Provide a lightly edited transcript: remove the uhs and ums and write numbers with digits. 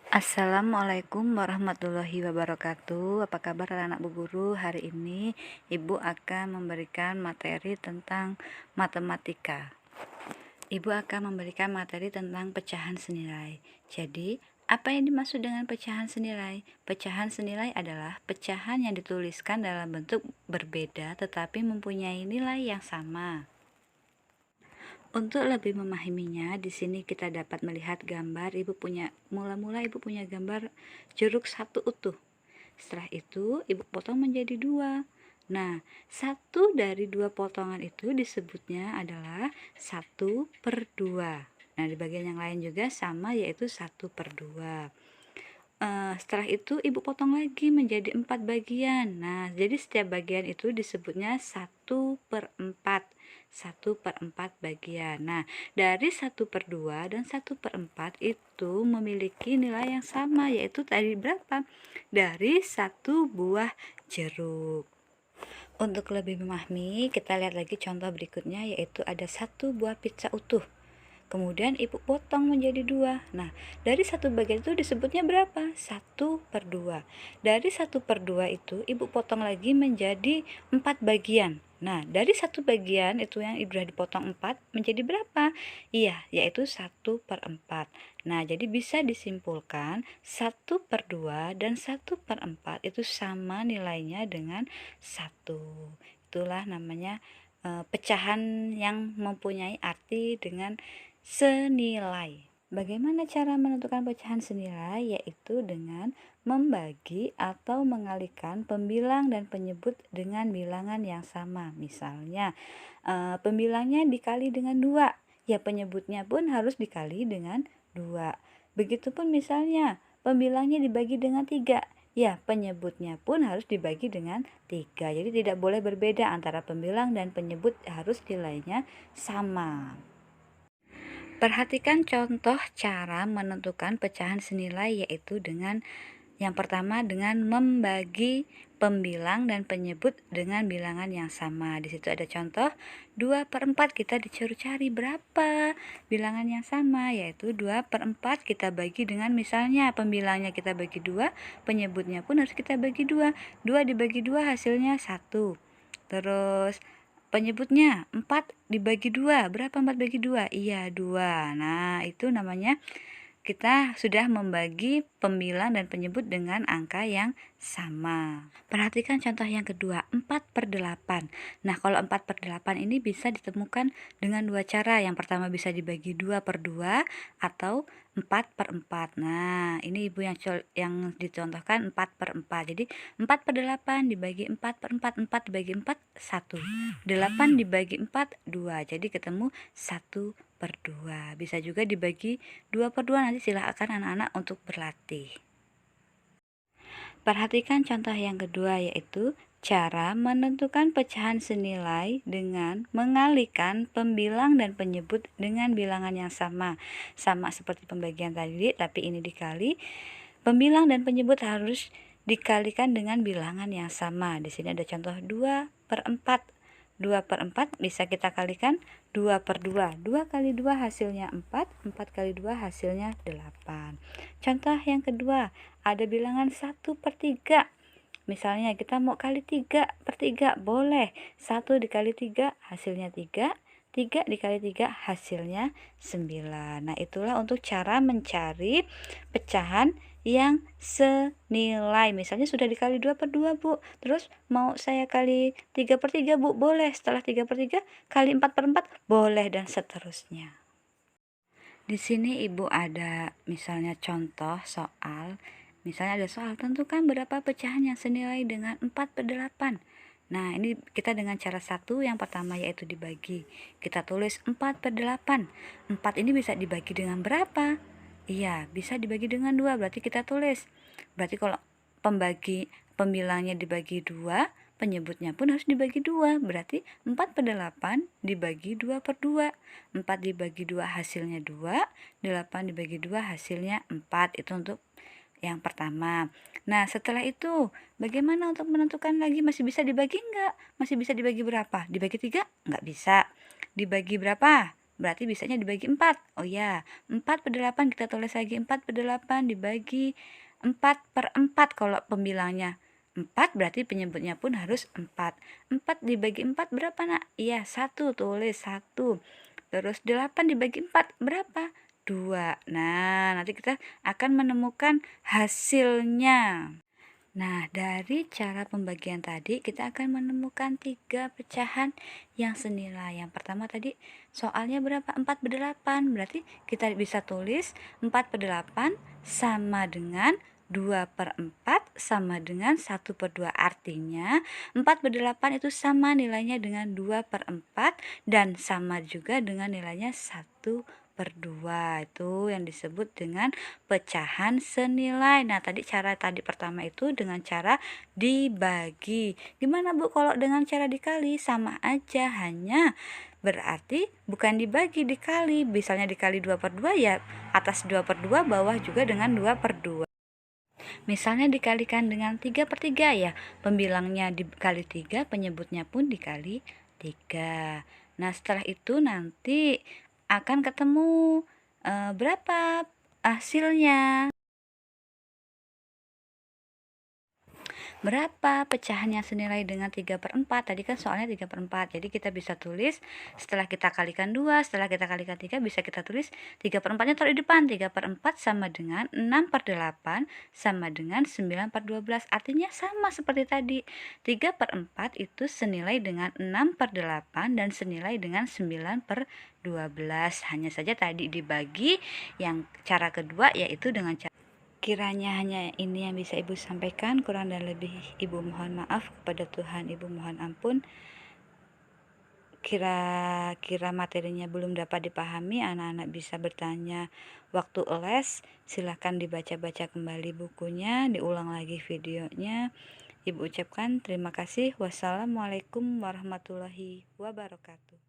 Assalamualaikum warahmatullahi wabarakatuh. Apa kabar anak-anak Bu Guru? Hari ini Ibu akan memberikan materi tentang matematika. Ibu akan memberikan materi tentang pecahan senilai. Jadi, apa yang dimaksud dengan pecahan senilai? Pecahan senilai adalah pecahan yang dituliskan dalam bentuk berbeda tetapi mempunyai nilai yang sama. Untuk lebih memahaminya, di sini kita dapat melihat gambar. Mula-mula ibu punya gambar jeruk satu utuh. Setelah itu ibu potong menjadi dua. Nah, satu dari dua potongan itu disebutnya adalah 1/2. Nah, di bagian yang lain juga sama, yaitu 1/2. Setelah itu ibu potong lagi menjadi 4 bagian. Nah, jadi setiap bagian itu disebutnya 1/4. 1/4 bagian. Nah, dari 1/2 dan 1/4 itu memiliki nilai yang sama, yaitu tadi berapa? Dari satu buah jeruk. Untuk lebih memahami, kita lihat lagi contoh berikutnya, yaitu ada satu buah pizza utuh. Kemudian ibu potong menjadi dua. Nah, dari satu bagian itu disebutnya berapa? 1/2. Dari 1/2 itu ibu potong lagi menjadi 4 bagian. Nah, dari satu bagian itu yang sudah dipotong 4 menjadi berapa? Iya, yaitu 1/4. Nah, jadi bisa disimpulkan 1/2 dan 1/4 itu sama nilainya dengan 1. Itulah namanya pecahan yang mempunyai arti dengan senilai. Bagaimana cara menentukan pecahan senilai? Yaitu dengan membagi atau mengalihkan pembilang dan penyebut dengan bilangan yang sama. Misalnya, pembilangnya dikali dengan 2, ya penyebutnya pun harus dikali dengan 2. Begitupun misalnya, pembilangnya dibagi dengan 3, ya penyebutnya pun harus dibagi dengan 3. Jadi tidak boleh berbeda antara pembilang dan penyebut, harus nilainya sama. Perhatikan contoh cara menentukan pecahan senilai, yaitu dengan yang pertama dengan membagi pembilang dan penyebut dengan bilangan yang sama. Di situ ada contoh 2/4, kita disuruh cari berapa bilangan yang sama, yaitu 2/4 kita bagi dengan, misalnya pembilangnya kita bagi 2, penyebutnya pun harus kita bagi 2. 2 dibagi 2 hasilnya 1. Terus penyebutnya 4 dibagi 2, berapa 4 bagi 2? Iya, 2. Nah, itu namanya kita sudah membagi pembilang dan penyebut dengan angka yang sama. Perhatikan contoh yang kedua, 4/8. Nah, kalau 4/8 ini bisa ditemukan dengan dua cara. Yang pertama bisa dibagi 2/2 atau 4/4. Nah, ini ibu yang dicontohkan 4/4. Jadi 4/8 dibagi 4/4, 4 dibagi 4, 1. 8 dibagi 4, 2. Jadi ketemu 1/2. Bisa juga dibagi 2/2, nanti silakan anak-anak untuk berlatih. Perhatikan contoh yang kedua, yaitu cara menentukan pecahan senilai dengan mengalihkan pembilang dan penyebut dengan bilangan yang sama. Sama seperti pembagian tadi, tapi ini dikali. Pembilang dan penyebut harus dikalikan dengan bilangan yang sama. Di sini ada contoh 2/4. 2/4 bisa kita kalikan 2/2. 2 kali 2 hasilnya 4, 4 kali 2 hasilnya 8. Contoh yang kedua, ada bilangan 1/3. Misalnya kita mau kali 3/3, boleh. 1 dikali 3 hasilnya 3, 3 dikali 3 hasilnya 9. Nah, itulah untuk cara mencari pecahan yang senilai. Misalnya sudah dikali 2/2, Bu. Terus mau saya kali 3/3, Bu. Boleh. Setelah 3/3 kali 4/4, boleh, dan seterusnya. Di sini Ibu ada misalnya contoh soal. Misalnya ada soal, tentukan berapa pecahan yang senilai dengan 4/8. Nah, ini kita dengan cara satu, yang pertama yaitu dibagi. Kita tulis 4/8. 4 ini bisa dibagi dengan berapa? Iya, bisa dibagi dengan 2, berarti kita tulis. Berarti kalau pembilangnya dibagi 2, penyebutnya pun harus dibagi 2. Berarti 4/8 dibagi 2/2. 4 dibagi 2 hasilnya 2, 8 dibagi 2 hasilnya 4. Itu untuk yang pertama. Nah, setelah itu bagaimana untuk menentukan lagi, masih bisa dibagi enggak? Masih bisa dibagi berapa? Dibagi 3? Enggak bisa. Dibagi berapa? berarti bisanya dibagi 4. Oh ya, 4/8 kita tulis lagi, 4/8 dibagi 4/4 kalau pembilangnya. 4 berarti penyebutnya pun harus 4. 4 dibagi 4 berapa nak? Iya, 1, tulis 1. Terus 8 dibagi 4 berapa? 2. Nah, nanti kita akan menemukan hasilnya. Nah, dari cara pembagian tadi kita akan menemukan 3 pecahan yang senilai. Yang pertama tadi soalnya berapa? 4/8. Berarti kita bisa tulis 4/8 sama dengan 2/4 sama dengan 1/2. Artinya 4/8 itu sama nilainya dengan 2/4 dan sama juga dengan nilainya 1/2. Itu yang disebut dengan pecahan senilai. Nah, cara tadi pertama itu dengan cara dibagi. Gimana Bu kalau dengan cara dikali? Sama aja, hanya berarti bukan dibagi, dikali. Misalnya dikali 2/2 ya atas 2/2, bawah juga dengan 2/2. Misalnya dikalikan dengan 3/3 ya, pembilangnya dikali 3, penyebutnya pun dikali 3. Nah, setelah itu nanti akan ketemu berapa hasilnya. Berapa pecahan yang senilai dengan 3/4? Tadi kan soalnya 3/4. Jadi kita bisa tulis setelah kita kalikan 2, setelah kita kalikan 3, bisa kita tulis 3/4-nya taruh di depan. 3/4 sama dengan 6/8 sama dengan 9/12. Artinya sama seperti tadi. 3/4 itu senilai dengan 6/8 dan senilai dengan 9/12. Hanya saja tadi dibagi, yang cara kedua yaitu dengan cara. Kiranya hanya ini yang bisa Ibu sampaikan, kurang dan lebih Ibu mohon maaf, kepada Tuhan Ibu mohon ampun. Kira-kira materinya belum dapat dipahami, anak-anak bisa bertanya waktu les. Silahkan dibaca-baca kembali bukunya, diulang lagi videonya. Ibu ucapkan terima kasih. Wassalamualaikum warahmatullahi wabarakatuh.